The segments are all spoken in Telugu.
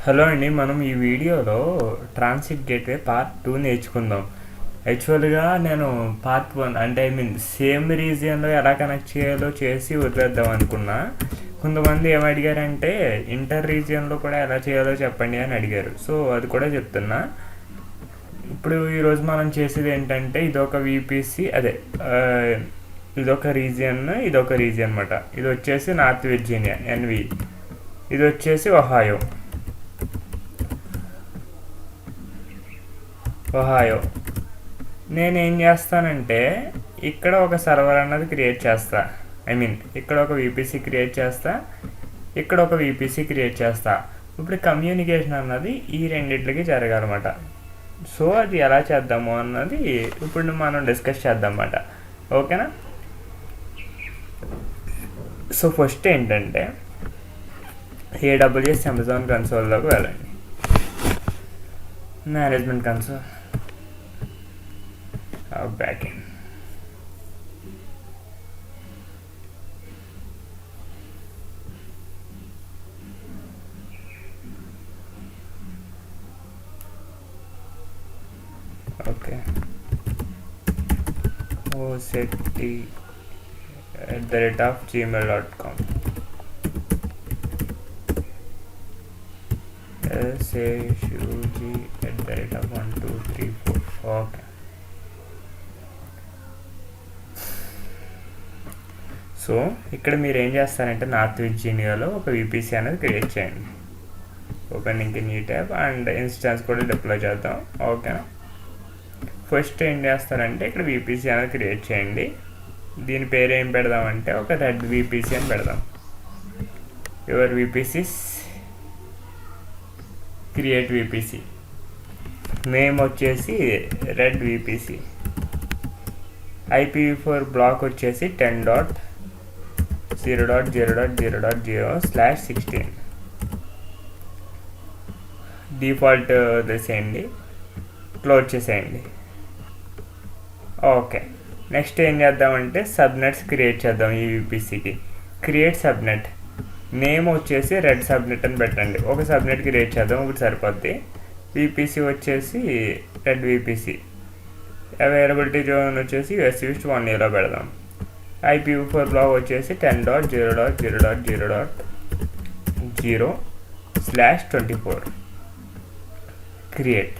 హలో అండి, మనం ఈ వీడియోలో ట్రాన్సిట్ గేట్వే పార్ట్ 2 నేర్చుకుందాం. యాక్చువల్గా నేను పార్ట్ 1 అంటే సేమ్ రీజియన్లో ఎలా కనెక్ట్ చేయాలో చేసి వదిలేద్దాం అనుకున్నా. కొంతమంది ఏమడిగారంటే ఇంటర్ రీజియన్లో కూడా ఎలా చేయాలో చెప్పండి అని అడిగారు. సో అది కూడా చెప్తున్నా. ఇప్పుడు ఈరోజు మనం చేసేది ఏంటంటే ఇదొక వీపీసీ, ఇదొక రీజియన్ అనమాట. ఇది వచ్చేసి నార్త్ విర్జీనియా ఎన్వి, ఇది వచ్చేసి ఒహాయో. నేనేం చేస్తానంటే ఇక్కడ ఒక సర్వర్ అన్నది క్రియేట్ చేస్తా. ఇక్కడ ఒక వీపీసీ క్రియేట్ చేస్తా, ఇక్కడ ఒక వీపీసీ క్రియేట్ చేస్తా. ఇప్పుడు కమ్యూనికేషన్ అన్నది ఈ రెండిట్లకి జరగాలన్నమాట. సో అది ఎలా చేద్దాము అన్నది ఇప్పుడు మనం డిస్కస్ చేద్దాం అన్నమాట. ఓకేనా? సో ఫస్ట్ ఏంటంటే AWS అమెజాన్ కన్సోల్లోకి వెళ్ళండి. Management console, backend. Okay. osetti@gmail.com. shuji@1234. Okay. So ఇక్కడ మీరు ఏం చేస్తారంటే నార్త్ విర్జీనియాలో ఒక వీపీసీ అనేది క్రియేట్ చేయండి. Opening new tab and instance కూడా డిప్లాయ్ చేద్దాం. ఓకేనా? ఫస్ట్ ఏం చేస్తారంటే ఇక్కడ వీపీసీ అనేది క్రియేట్ చేయండి. దీని పేరు ఏం పెడదామంటే ఒక రెడ్ వీపీసీ అని పెడదాం. యువర్ వీపీసీస్ క్రియేట్ వీపీసీ, నేమ్ వచ్చేసి రెడ్ వీపీసీ, IPv4 బ్లాక్ వచ్చేసి 10.0.0.0.0/16 డిఫాల్ట్ చేసేయండి, క్లోజ్ చేసేయండి. ఓకే, నెక్స్ట్ ఏం చేద్దామంటే సబ్నెట్స్ క్రియేట్ చేద్దాం. ఈ వీపీసీకి క్రియేట్ సబ్నెట్, నేమ్ వచ్చేసి రెడ్ సబ్నెట్ అని పెట్టండి. ఒక సబ్నెట్ క్రియేట్ చేద్దాం, ఇప్పుడు సరిపోద్ది. వీపీసీ వచ్చేసి రెడ్ వీపీసీ, అవైలబిలిటీ జోన్ వచ్చేసి US East 1Aలో పెడదాం. IPv4 బ్లాక్ వచ్చేసి 10.0.0.0/24 క్రియేట్.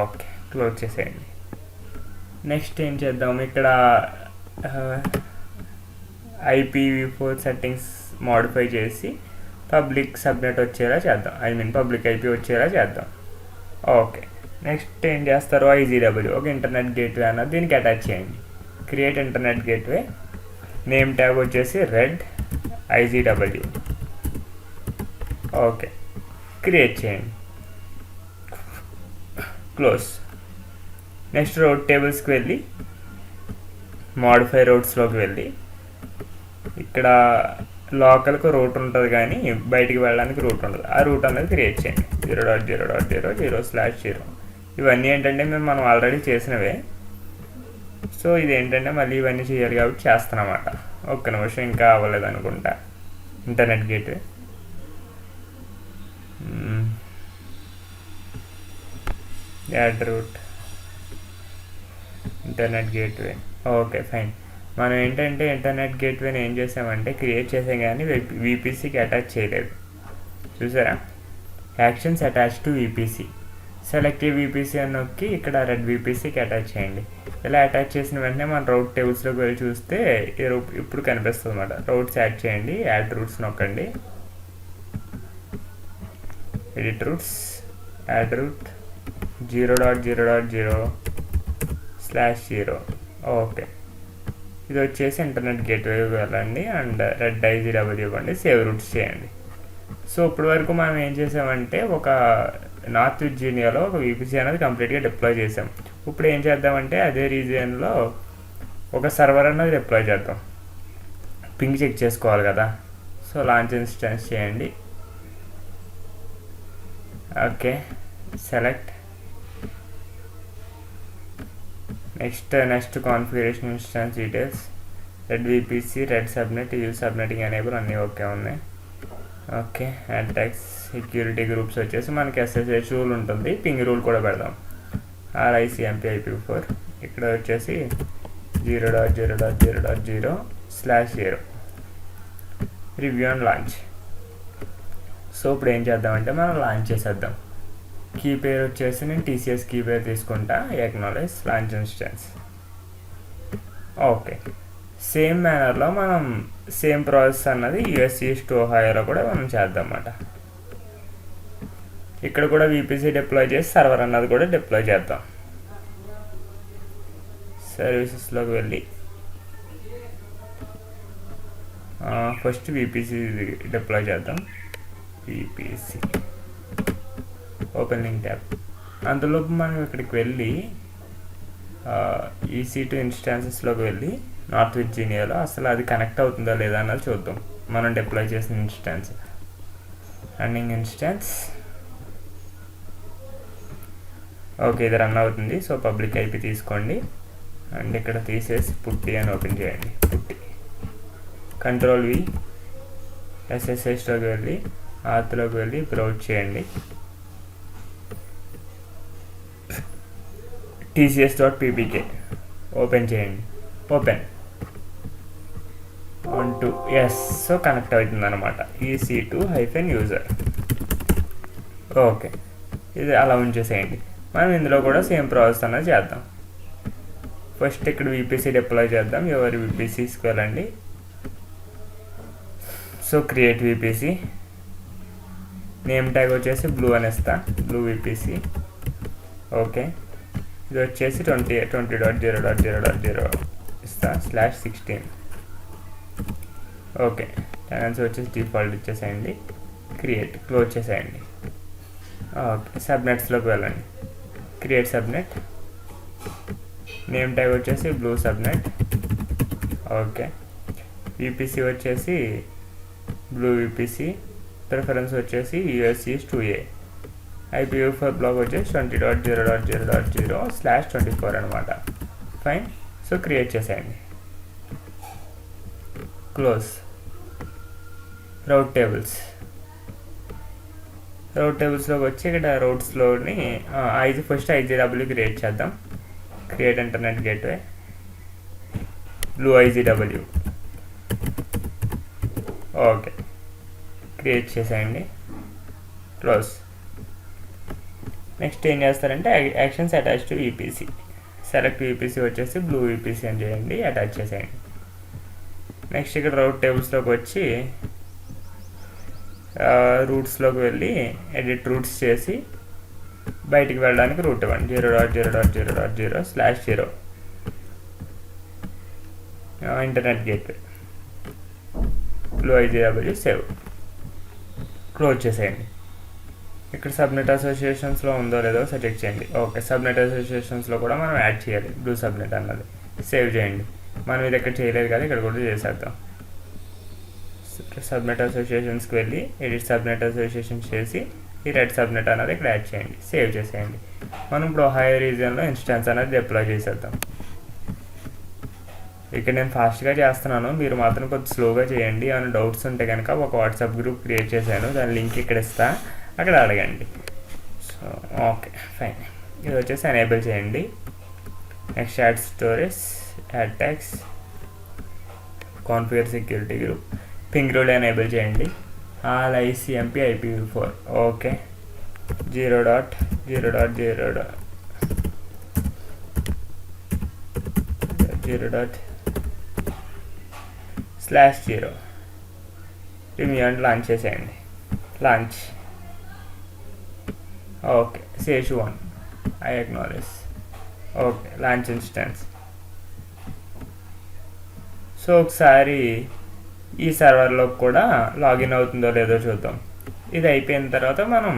ఓకే, క్లోజ్ చేసేయండి. నెక్స్ట్ ఏం చేద్దాం, ఇక్కడ IPv4 సెట్టింగ్స్ మోడిఫై చేసి పబ్లిక్ సబ్నెట్ వచ్చేలా చేద్దాం. పబ్లిక్ IP వచ్చేలా చేద్దాం. ఓకే, నెక్స్ట్ ఏం చేస్తారు, IGW ఒక ఇంటర్నెట్ గేట్వే అన్నది దీనికి అటాచ్ చేయండి. Create internet gateway, name tag వచ్చేసి రెడ్ IGW. ఓకే, క్రియేట్ చేయండి, క్లోజ్. నెక్స్ట్ రూట్ టేబుల్స్కి వెళ్ళి మోడిఫై రూట్స్లోకి వెళ్ళి ఇక్కడ లోకల్కి రూట్ ఉంటుంది కానీ బయటికి వెళ్ళడానికి రూట్ ఉండదు. ఆ రూట్ అనేది క్రియేట్ చేయండి. 0.0.0.0/0. ఇవన్నీ ఏంటంటే మనం ఆల్రెడీ చేసినవే. సో ఇది ఏంటంటే మళ్ళీ ఇవన్నీ చేయాలి కాబట్టి చేస్తానమాట. ఒక్క నిమిషం, ఇంకా అవ్వలేదు అనుకుంటా. Internet gateway, add route, internet gateway. Okay, fine. మనం ఏంటంటే ఇంటర్నెట్ గేట్వేని ఏం చేసామంటే క్రియేట్ చేసాం కానీ వీపీసీకి అటాచ్ చేయలేదు. చూసారా? Actions attach to VPC, select VPC అని నొక్కి ఇక్కడ రెడ్ వీపీసీకి అటాచ్ చేయండి. ఇలా అటాచ్ చేసిన వెంటనే మన రౌట్ టేబుల్స్లోకి వెళ్ళి చూస్తే ఇప్పుడు కనిపిస్తుంది అన్నమాట. రౌట్స్ యాడ్ చేయండి, యాడ్ రూట్స్ నొక్కండి, edit routes, add route 0.0.0/0. Okay, ఇది వచ్చేసి ఇంటర్నెట్ గేట్వే వెళ్ళండి అండ్ రెడ్ IGW ఇవ్వండి, సేవ్ రూట్స్ చేయండి. సో ఇప్పటి వరకు మనం ఏం చేసామంటే ఒక నార్త్ విర్జీనియాలో ఒక వీపీసీ అనేది కంప్లీట్గా డిప్లాయ్ చేసాం. ఇప్పుడు ఏం చేద్దామంటే అదే రీజియన్లో ఒక సర్వర్ అనేది డిప్లాయ్ చేద్దాం. పింగ్ చెక్ చేసుకోవాలి కదా. సో లాంచ్ ఇన్స్టాన్స్ చేయండి. Okay, select, next configuration instance details, red VPC, red subnet, use సబ్నెటింగ్ enable అన్నీ ఓకే ఉన్నాయి. ఓకే, అటాక్స్ సెక్యూరిటీ గ్రూప్స్ వచ్చేసి మనకి ఎస్ఎస్హెచ్ రూల్ ఉంటుంది, పింగ్ రూల్ కూడా పెడదాం. RICMP/IP4 ఇక్కడ వచ్చేసి 0.0.0.0/0 రివ్యూ అండ్ లాంచ్. సో ఇప్పుడు ఏం చేద్దామంటే మనం లాంచ్ చేసేద్దాం. కీ పేరు వచ్చేసి నేను TCS కీ పేరు తీసుకుంటా, acknowledge launch instance. Okay, same manner మనం సేమ్ ప్రాసెస్ అన్నది US ఈస్ట్ ఓహాయోలో కూడా మనం చేద్దాం అన్నమాట. ఇక్కడ కూడా VPC డిప్లాయ్ చేసి సర్వర్ అన్నది కూడా డిప్లాయ్ చేద్దాం. సర్వీసెస్లోకి వెళ్ళి ఫస్ట్ VPC డిప్లాయ్ చేద్దాం. VPC open link tab. అందులోపు మనం ఇక్కడికి వెళ్ళి EC2 ఇన్స్టాన్సెస్లోకి వెళ్ళి నార్త్ విర్జీనియాలో అసలు అది కనెక్ట్ అవుతుందా లేదా అన్నది చూద్దాం. మనం డిప్లాయ్ చేసిన ఇన్స్టాన్స్ రన్నింగ్ ఇన్స్టాన్స్. ఓకే, ఇది రన్ అవుతుంది. సో పబ్లిక్ IP తీసుకోండి అండ్ ఇక్కడ తీసేసి పుట్టి అని ఓపెన్ చేయండి. పుట్టి Ctrl V SSHలోకి వెళ్ళి ఆత్లోకి వెళ్ళి బ్రౌజ్ చేయండి. TCS.ppk ఓపెన్ చేయండి. Open 1 2 yes. సో కనెక్ట్ అవుతుంది అనమాట EC2-user. ఓకే, ఇది అలా ఉంచేసేయండి. మనం ఇందులో కూడా సేమ్ ప్రాసెస్ అన్నది చేద్దాం. ఫస్ట్ ఇక్కడ VPC డిప్లాయ్ చేద్దాం. ఎవరి VPCస్కి వెళ్ళండి. So create VPC, name tag వచ్చేసి బ్లూ అని ఇస్తా, బ్లూ VPC. ఓకే, ఇది వచ్చేసి 20.0.0.0 ఇస్తా /16. ఓకే, టెనెన్సీ వచ్చేసి డిఫాల్ట్ ఇచ్చేసేయండి. క్రియేట్, క్లోజ్ చేసేయండి. ఓకే, సబ్నెట్స్లోకి వెళ్ళండి. క్రియేట్ సబ్నెట్, నేమ్ ట్యాగ్ వచ్చేసి బ్లూ సబ్నెట్. ఓకే, VPC వచ్చేసి బ్లూ VPC, ప్రిఫరెన్స్ వచ్చేసి US east 2A, IPv4 block వచ్చేసి 20.0.0.0/24 అనమాట. ఫైన్. సో క్రియేట్ చేసేయండి. క్లోజ్. Route tables. రౌట్ టేబుల్స్లోకి వచ్చి ఇక్కడ రౌట్స్లోని ఫస్ట్ IGW క్రియేట్ చేద్దాం. Create internet gateway, blue IGW. Okay, create చేసేయండి. క్లోజ్. నెక్స్ట్ ఏం చేస్తారంటే actions attach to VPC. Select VPC వచ్చేసి బ్లూ VPC అని చేయండి, అటాచ్ చేసేయండి. నెక్స్ట్ ఇక్కడ రౌట్ టేబుల్స్లోకి వచ్చి రూట్స్లోకి వెళ్ళి ఎడిట్ రూట్స్ చేసి బయటికి వెళ్ళడానికి రూట్ ఇవ్వండి. 0.0.0.0/0 internet gateway, blue IGW. Save. Close చేసేయండి. ఇక్కడ సబ్నెట్ అసోసియేషన్స్లో ఉందో లేదో చెక్ చేయండి. ఓకే, సబ్నెట్ అసోసియేషన్స్లో కూడా మనం యాడ్ చేయాలి బ్లూ సబ్నెట్ అన్నది. సేవ్ చేయండి. మనం ఇది ఎక్కడ చేయలేదు కదా, ఇక్కడ కూడా చేసేద్దాం. సబ్నెట్ అసోసియేషన్స్కి వెళ్ళి ఎడిట్ సబ్నెట్ అసోసియేషన్స్ చేసి ఈ రెడ్ సబ్నెట్ అన్నది ఇక్కడ యాడ్ చేయండి. సేవ్ చేసేయండి. మనం ఇప్పుడు ఒహాయో రీజియన్లో ఇన్స్టాన్స్ అనేది డిప్లాయ్ చేసేద్దాం. ఇక్కడ నేను ఫాస్ట్గా చేస్తున్నాను, మీరు మాత్రం కొద్దిగా స్లోగా చేయండి. ఏమైనా డౌట్స్ ఉంటే కనుక ఒక వాట్సాప్ గ్రూప్ క్రియేట్ చేశాను, దాని లింక్ ఇక్కడ ఇస్తా, అక్కడ అడగండి. So okay, fine. ఇది వచ్చేసి ఎనేబుల్ చేయండి. Next add storage, add tags, configure security group, ping rule enable చేయండి. RICMP/IP4. Okay, 0.0.0.0/0 review and launch చేసేయండి. Launch. Okay, CH1 I acknowledge. Okay, launch instance. So ఒకసారి ఈ సర్వర్లో కూడా లాగిన్ అవుతుందో లేదో చూద్దాం. ఇది అయిపోయిన తర్వాత మనం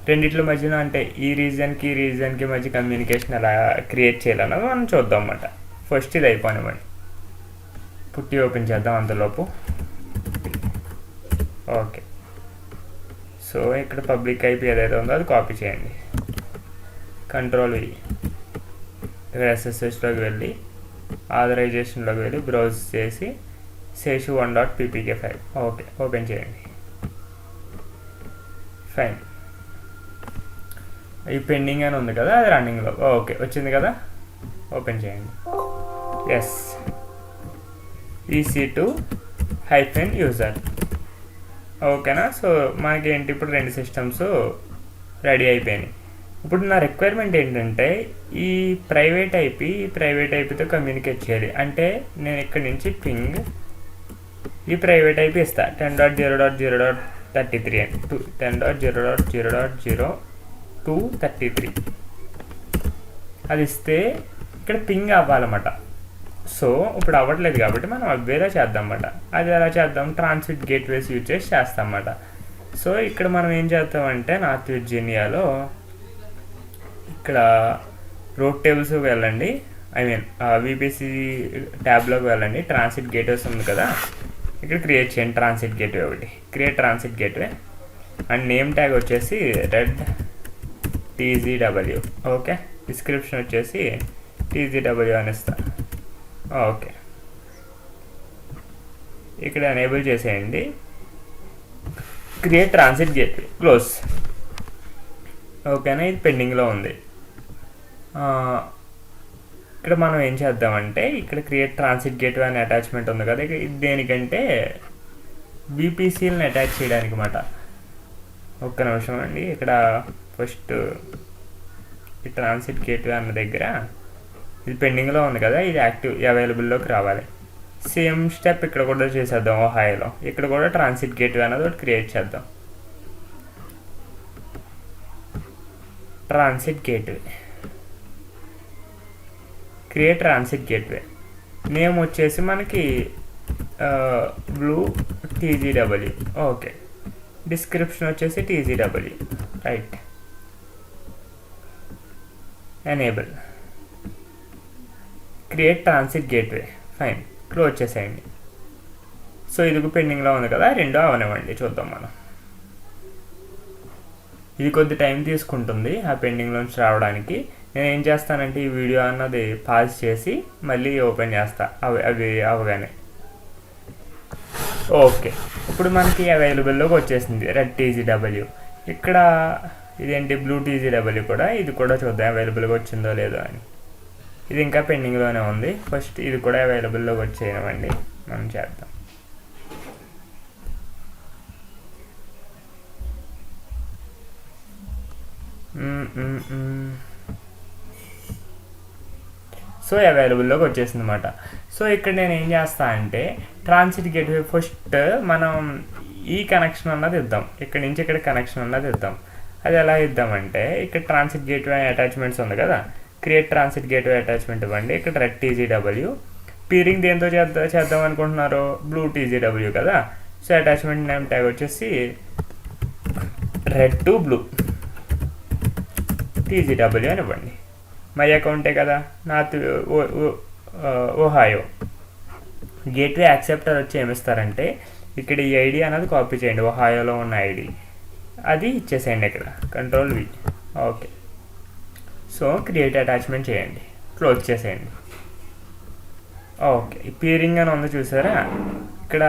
రెండిట్ల మధ్యన అంటే ఈ రీజియన్కి మధ్య కమ్యూనికేషన్ ఎలా క్రియేట్ చేయాలన్నది మనం చూద్దాం అన్నమాట. ఫస్ట్ ఇది అయిపోనివ్వండి. పుట్టి ఓపెన్ చేద్దాం అంతలోపు. ఓకే, సో ఇక్కడ పబ్లిక్ IP ఏదైతే ఉందో అది కాపీ చేయండి. Ctrl V, ఇక్కడ SSHలోకి వెళ్ళి ఆథరైజేషన్లోకి వెళ్ళి బ్రౌజ్ చేసి CH1.ppk ఫైల్. ఓకే, ఓపెన్ చేయండి. ఫైన్. ఈ పెండింగ్ అని ఉంది కదా, అది రన్నింగ్లో. ఓకే, వచ్చింది కదా, ఓపెన్ చేయండి. Yes, EC2 -user. ఓకేనా. సో మనకి ఏంటి, ఇప్పుడు 2 సిస్టమ్స్ రెడీ అయిపోయినాయి. ఇప్పుడు నా రిక్వైర్మెంట్ ఏంటంటే ఈ ప్రైవేట్ ఐపీతో కమ్యూనికేట్ చేయాలి. అంటే నేను ఇక్కడ నుంచి పింగ్ ఈ ప్రైవేట్ ఐపీ ఇస్తా 10.0.0.33 అని 10.0.0.0.233 అది ఇస్తే ఇక్కడ పింగ్ అవ్వాలన్నమాట. సో ఇప్పుడు అవ్వట్లేదు కాబట్టి మనం వేరే చేద్దాం అన్నమాట. అది ఎలా చేద్దాం, ట్రాన్సిట్ గేట్వేస్ యూజ్ చేసి చేస్తాం అన్నమాట. సో ఇక్కడ మనం ఏం చేద్దామంటే నార్త్ విర్జీనియాలో ఇక్కడ రోడ్ టేబుల్స్కి వెళ్ళండి, విపిసి ట్యాబ్లోకి వెళ్ళండి. ట్రాన్సిట్ గేట్వేస్ ఉంది కదా, ఇక్కడ క్రియేట్ చేయండి ట్రాన్సిట్ గేట్వే ఒకటి. Create transit gateway and name tag వచ్చేసి రెడ్ TZW. ఓకే, డిస్క్రిప్షన్ వచ్చేసి TZW అని ఇస్తా. ఓకే, ఇక్కడ ఎనేబుల్ చేసేయండి. Create transit gateway, close. ఓకేనా, ఇది పెండింగ్లో ఉంది. ఇక్కడ మనం ఏం చేద్దామంటే ఇక్కడ క్రియేట్ ట్రాన్సిట్ గేట్వే అనే అటాచ్మెంట్ ఉంది కదా, ఇది దేనికంటే VPCలను అటాచ్ చేయడానికి అన్నమాట. ఒక్క నిమిషం అండి, ఇక్కడ ఫస్ట్ ఈ ట్రాన్సిట్ గేట్వే అన్న దగ్గర ఇది పెండింగ్లో ఉంది కదా, ఇది అవైలబుల్లోకి రావాలి. సేమ్ స్టెప్ ఇక్కడ కూడా చేసేద్దాం. ఓహాయోలో ఇక్కడ కూడా ట్రాన్సిట్ గేట్వే అనేది ఒకటి క్రియేట్ చేద్దాం. Transit gateway, create transit gateway. Name వచ్చేసి మనకి బ్లూ TZW. ఓకే, డిస్క్రిప్షన్ వచ్చేసి TZW. Right, enable create transit gateway. Fine, close చేసేయండి. సో ఇది పెండింగ్లో ఉంది కదా, రెండో అవనివ్వండి, చూద్దాం మనం. ఇది కొద్ది టైం తీసుకుంటుంది ఆ పెండింగ్లోంచి రావడానికి. నేను ఏం చేస్తానంటే ఈ వీడియో అన్నది పాజ్ చేసి మళ్ళీ ఓపెన్ చేస్తా అవి అవగానే. ఓకే, ఇప్పుడు మనకి అవైలబుల్లోకి వచ్చేసింది రెడ్ TZW. ఇక్కడ ఇదేంటి బ్లూ TZW కూడా, ఇది కూడా చూద్దాం అవైలబుల్గా వచ్చిందో లేదో అని. ఇది ఇంకా పెండింగ్లోనే ఉంది. ఫస్ట్ ఇది కూడా అవైలబుల్లోకి వచ్చేయనివ్వండి, మనం చేద్దాం. సో అవైలబుల్లోకి వచ్చేసింది అన్నమాట. సో ఇక్కడ నేను ఏం చేస్తా అంటే ట్రాన్సిట్ గేట్వే ఫస్ట్ మనం ఈ కనెక్షన్ అన్నది ఇద్దాం. ఇక్కడ నుంచి ఇక్కడ కనెక్షన్ అన్నది ఇద్దాం. అది ఎలా ఇద్దామంటే ఇక్కడ ట్రాన్సిట్ గేట్వే అటాచ్మెంట్స్ ఉంది కదా, క్రియేట్ ట్రాన్సిట్ గేట్వే అటాచ్మెంట్ ఇవ్వండి. ఇక్కడ రెడ్ TZW. పీరింగ్ దేంతో చేద్దాం అనుకుంటున్నారు, బ్లూ TZW కదా. సో అటాచ్మెంట్ నేమ్ ట్యాగ్ వచ్చేసి రెడ్ టు బ్లూ TZW అని ఇవ్వండి. మై అకౌంటే కదా, నార్త్ ఓహాయో. గేట్వే యాక్సెప్టర్ వచ్చి ఏమిస్తారంటే ఇక్కడ ఈ ఐడి అనేది కాపీ చేయండి, ఓహాయోలో ఉన్న ఐడి అది ఇచ్చేసేయండి ఇక్కడ, Ctrl+V. Okay, so create attachment చేయండి, క్లోజ్ చేసేయండి. ఓకే, పీరింగ్ అని ఉంది చూసారా, ఇక్కడ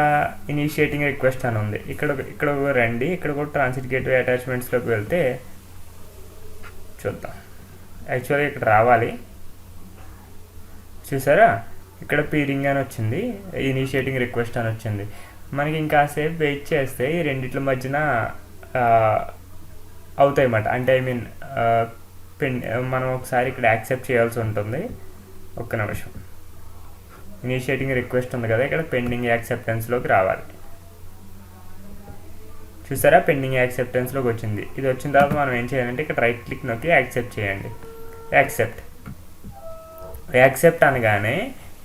ఇనిషియేటింగ్ రిక్వెస్ట్ అని ఉంది. ఇక్కడ రండి, ఇక్కడ కూడా ట్రాన్సిట్ గేట్వే అటాచ్మెంట్స్లోకి వెళ్తే చూద్దాం. యాక్చువల్గా ఇక్కడ రావాలి, చూసారా ఇక్కడ పీరింగ్ అని వచ్చింది, ఇనిషియేటింగ్ రిక్వెస్ట్ అని వచ్చింది. మనకి ఇంకాసేపు వెయిట్ చేస్తే ఈ రెండిట్ల మధ్యన అవుతాయి అన్నమాట. అంటే మనం ఒకసారి ఇక్కడ యాక్సెప్ట్ చేయాల్సి ఉంటుంది. ఒక్క నిమిషం, ఇనిషియేటింగ్ రిక్వెస్ట్ ఉంది కదా, ఇక్కడ పెండింగ్ యాక్సెప్టెన్స్లోకి రావాలి. చూసారా పెండింగ్ యాక్సెప్టెన్స్లోకి వచ్చింది. ఇది వచ్చిన తర్వాత మనం ఏం చేయాలంటే ఇక్కడ రైట్ క్లిక్ నొక్కి యాక్సెప్ట్ చేయండి. యాక్సెప్ట్ అనగానే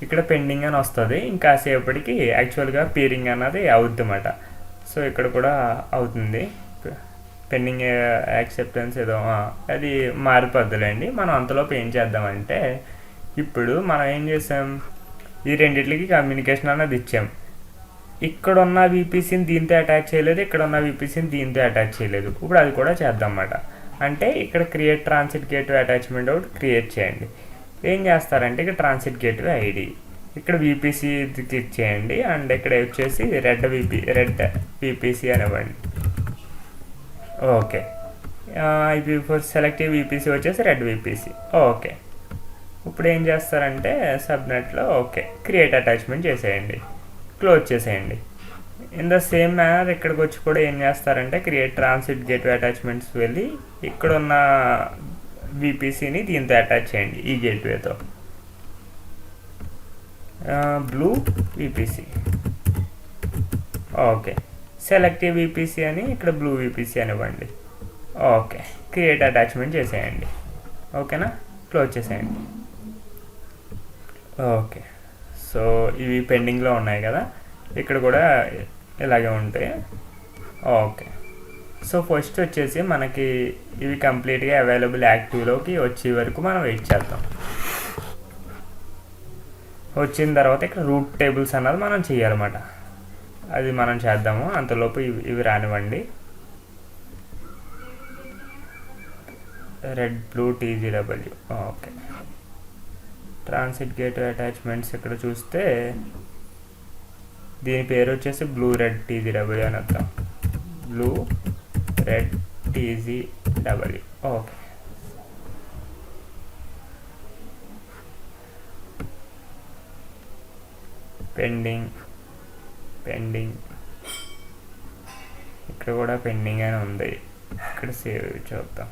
ఇక్కడ పెండింగ్ అని వస్తుంది. ఇంకా సేపటికి యాక్చువల్గా పీరింగ్ అన్నది అవుద్ది అన్నమాట. సో ఇక్కడ కూడా అవుతుంది, పెండింగ్ యాక్సెప్టెన్స్ ఏదో అది మారిపోద్దులేండి. మనం అంతలోపు ఏం చేద్దామంటే ఇప్పుడు మనం ఏం చేసాం, ఈ రెండిట్లకి కమ్యూనికేషన్ అన్నది ఇచ్చాం. ఇక్కడున్న VPCని దీంతో అటాచ్ చేయలేదు, ఇక్కడ ఉన్న VPCని దీంతో అటాచ్ చేయలేదు. ఇప్పుడు అది కూడా చేద్దాం అన్నమాట. అంటే ఇక్కడ క్రియేట్ ట్రాన్సిట్ గేట్వే అటాచ్మెంట్ ఒకటి క్రియేట్ చేయండి. ఏం చేస్తారంటే ఇక్కడ ట్రాన్సిట్ గేట్వే ఐడి, ఇక్కడ VPC క్లిక్ చేయండి అండ్ ఇక్కడ వచ్చేసి రెడ్ VPC అని ఇవ్వండి. ఓకే. IPv4 సెలెక్టివ్ VPC వచ్చేసి రెడ్ VPC. ఓకే. ఇప్పుడు ఏం చేస్తారంటే సబ్నెట్లో ఓకే క్రియేట్ అటాచ్మెంట్ చేసేయండి, క్లోజ్ చేసేయండి. ఇన్ ద సేమ్ మేనర్ ఇక్కడికి వచ్చి కూడా ఏం చేస్తారంటే క్రియేట్ ట్రాన్సిట్ గేట్వే అటాచ్మెంట్స్ వెళ్ళి ఇక్కడున్న VPCని దీంతో అటాచ్ చేయండి, ఈ గేట్వేతో. Blue VPC. Okay. Selective VPC అని ఇక్కడ బ్లూ VPC అనివ్వండి. ఓకే. క్రియేట్ అటాచ్మెంట్ చేసేయండి. ఓకేనా, క్లోజ్ చేసేయండి. ఓకే. సో ఇవి పెండింగ్లో ఉన్నాయి కదా, ఇక్కడ కూడా ఇలాగే ఉంటాయి. ఓకే. సో ఫస్ట్ వచ్చేసి మనకి ఇవి కంప్లీట్గా అవైలబుల్ యాక్టివ్లోకి వచ్చే వరకు మనం వెయిట్ చేద్దాం. వచ్చిన తర్వాత ఇక్కడ రూట్ టేబుల్స్ అన్నది మనం చేయాలన్నమాట, అది మనం చేద్దాము. అంతలోపు ఇవి రానివ్వండి. Red blue TGW. Okay. Transit gateway attachments ఇక్కడ చూస్తే దీని పేరు వచ్చేసి బ్లూ రెడ్ TGW అని అర్థం. Blue red TGW. Okay. Pending ఇక్కడ కూడా పెండింగ్ అని ఉంది, ఇక్కడ సేవ్ చూద్దాం.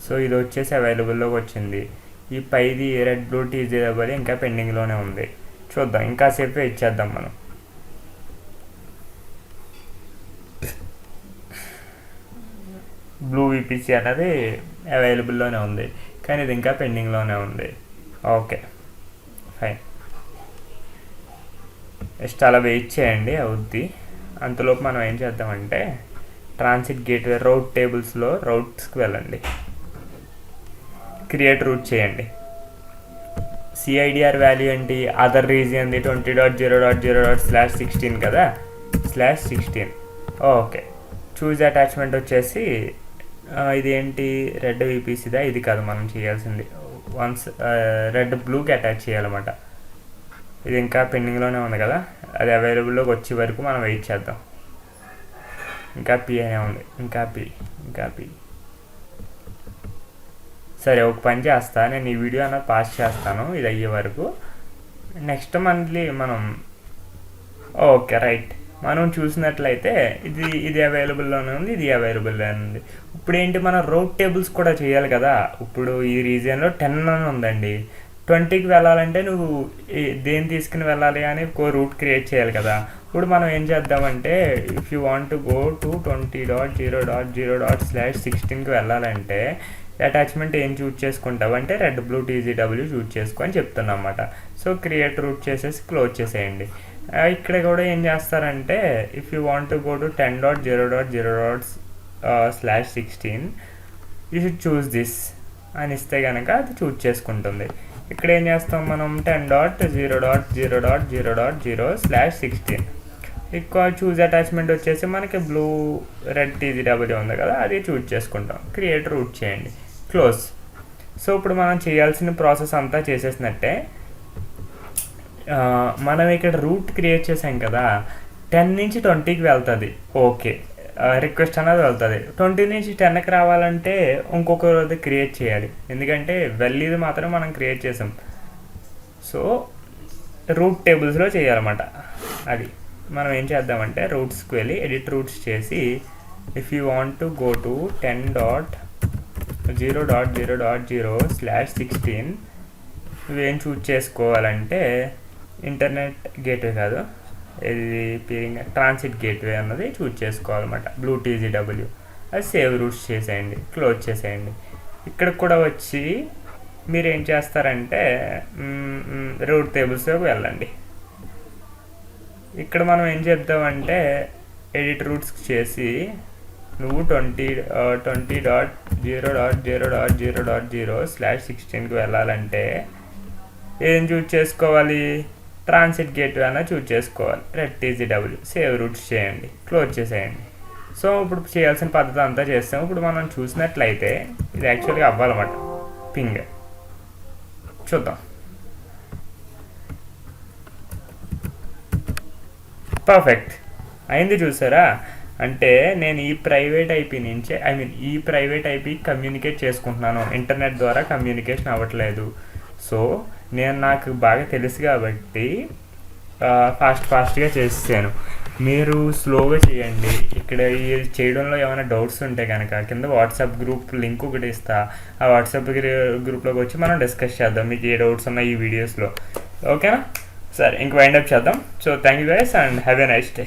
సో ఇది వచ్చేసి అవైలబుల్లోకి వచ్చింది. ఈ పైది రెడ్ బ్లూ TGW ఇంకా పెండింగ్లోనే ఉంది. చూద్దాం, ఇంకాసేపు వెయిట్ చేద్దాం మనం. బ్లూ VPC అనేది అవైలబుల్లోనే ఉంది, కానీ ఇది ఇంకా పెండింగ్లోనే ఉంది. Okay, fine. జస్ట్ అలా వెయిట్ చేయండి, అవుద్ది. అంతలోపు మనం ఏం చేద్దామంటే ట్రాన్సిట్ గేట్వే రౌట్ టేబుల్స్లో రౌట్స్కి వెళ్ళండి, క్రియేట్ రూట్ చేయండి. CIDR వాల్యూ ఏంటి, అదర్ రీజియన్ది 20.0.0./16 కదా, /16. ఓకే. చూజ్ అటాచ్మెంట్ వచ్చేసి ఇది ఏంటి, రెడ్ VPCదా, ఇది కాదు మనం చేయాల్సింది. వన్స్ రెడ్ బ్లూకి అటాచ్ చేయాలన్నమాట. ఇది ఇంకా పెండింగ్లోనే ఉంది కదా, అది అవైలబుల్లోకి వచ్చే వరకు మనం వెయిట్ చేద్దాం. ఇంకా P అనే ఉంది, ఇంకా P. సరే, ఒక పని చేస్తా, నేను ఈ వీడియో అన్నది పాస్ చేస్తాను ఇది అయ్యే వరకు. నెక్స్ట్ మంత్లీ మనం ఓకే రైట్ మనం చూసినట్లయితే ఇది అవైలబుల్లోనే ఉంది, ఇది అవైలబుల్లోనే ఉంది. ఇప్పుడు ఏంటి, మనం రౌట్ టేబుల్స్ కూడా చేయాలి కదా. ఇప్పుడు ఈ రీజియన్లో 10 అని ఉందండి, 20కి వెళ్ళాలంటే నువ్వు దేని తీసుకుని వెళ్ళాలి అని ఒక రూట్ క్రియేట్ చేయాలి కదా. ఇప్పుడు మనం ఏం చేద్దామంటే if you want to go to 20.0.0./16కి వెళ్ళాలంటే అటాచ్మెంట్ ఏం చూజ్ చేసుకుంటావు అంటే రెడ్ బ్లూ TGW చూజ్ చేసుకో అని చెప్తున్నా అన్నమాట. సో క్రియేట్ రూట్ చేసేసి క్లోజ్ చేసేయండి. ఇక్కడ కూడా ఏం చేస్తారంటే if you want to go to 10.0.0./16 you should choose this అని ఇస్తే కనుక అది చూజ్ చేసుకుంటుంది. ఇక్కడ ఏం చేస్తాం మనం 10.0.0.0.0/16 ఎక్కువ చూజ్ అటాచ్మెంట్ వచ్చేసి మనకి బ్లూ రెడ్ TGW ఉంది కదా, అది చూజ్ చేసుకుంటాం. క్రియేట్ రూట్ చేయండి, క్లోజ్. సో ఇప్పుడు మనం చేయాల్సిన ప్రాసెస్ అంతా చేసేసినట్టే. మనం ఇక్కడ రూట్ క్రియేట్ చేసాం కదా, 10 నుంచి 20కి వెళ్తుంది. ఓకే, రిక్వెస్ట్ అనేది వెళ్తుంది. 20 నుంచి 10కి రావాలంటే ఇంకొక రోజు క్రియేట్ చేయాలి, ఎందుకంటే వెళ్ళేది మాత్రం మనం క్రియేట్ చేసాం. సో రూట్ టేబుల్స్లో చేయాలన్నమాట. అది మనం ఏం చేద్దామంటే రూట్స్కి వెళ్ళి ఎడిట్ రూట్స్ చేసి if you want to go to 10.0.0.0/16 నువ్వేం చూజ్ చేసుకోవాలంటే ఇంటర్నెట్ గేట్వే కాదు, ఇది పీరింగ్ ట్రాన్సిట్ గేట్వే అన్నది చూజ్ చేసుకోవాలన్నమాట, బ్లూ TGW. అది సేవ్ రూట్స్ చేసేయండి, క్లోజ్ చేసేయండి. ఇక్కడికి కూడా వచ్చి మీరు ఏం చేస్తారంటే రూట్ టేబుల్స్లోకి వెళ్ళండి. ఇక్కడ మనం ఏం చెప్తామంటే ఎడిట్ రూట్స్ చేసి నువ్వు 20.0.0.0.0/16కి వెళ్ళాలంటే ఏం చూజ్ చేసుకోవాలి, ట్రాన్సిట్ గేట్వే అన్న చూజ్ చేసుకోవాలి, రెడ్ TGW. సేవ్ రూట్స్ చేయండి, క్లోజ్ చేసేయండి. సో ఇప్పుడు చేయాల్సిన పద్ధతి అంతా చేస్తాం. ఇప్పుడు మనం చూసినట్లయితే ఇది యాక్చువల్గా అవ్వాలన్నమాట, పింగ్ చూద్దాం. పర్ఫెక్ట్ అయింది, చూసారా. అంటే నేను ఈ ప్రైవేట్ ఐపీ నుంచే ఈ ప్రైవేట్ ఐపీ కమ్యూనికేట్ చేసుకుంటున్నాను, ఇంటర్నెట్ ద్వారా కమ్యూనికేషన్ అవ్వట్లేదు. సో నాకు బాగా తెలుసు కాబట్టి ఫాస్ట్గా చేసాను. మీరు స్లోగా చేయండి. ఇక్కడ ఈ చేయడంలో ఏమైనా డౌట్స్ ఉంటే కనుక కింద వాట్సాప్ గ్రూప్ లింక్ ఒకటి ఇస్తా. ఆ వాట్సాప్ గ్రూప్లోకి వచ్చి మనం డిస్కస్ చేద్దాం, మీకు ఏ డౌట్స్ ఉన్నాయి ఈ వీడియోస్లో. ఓకేనా? సరే, ఇంక వైండప్ చేద్దాం. So thank you guys and have a nice day.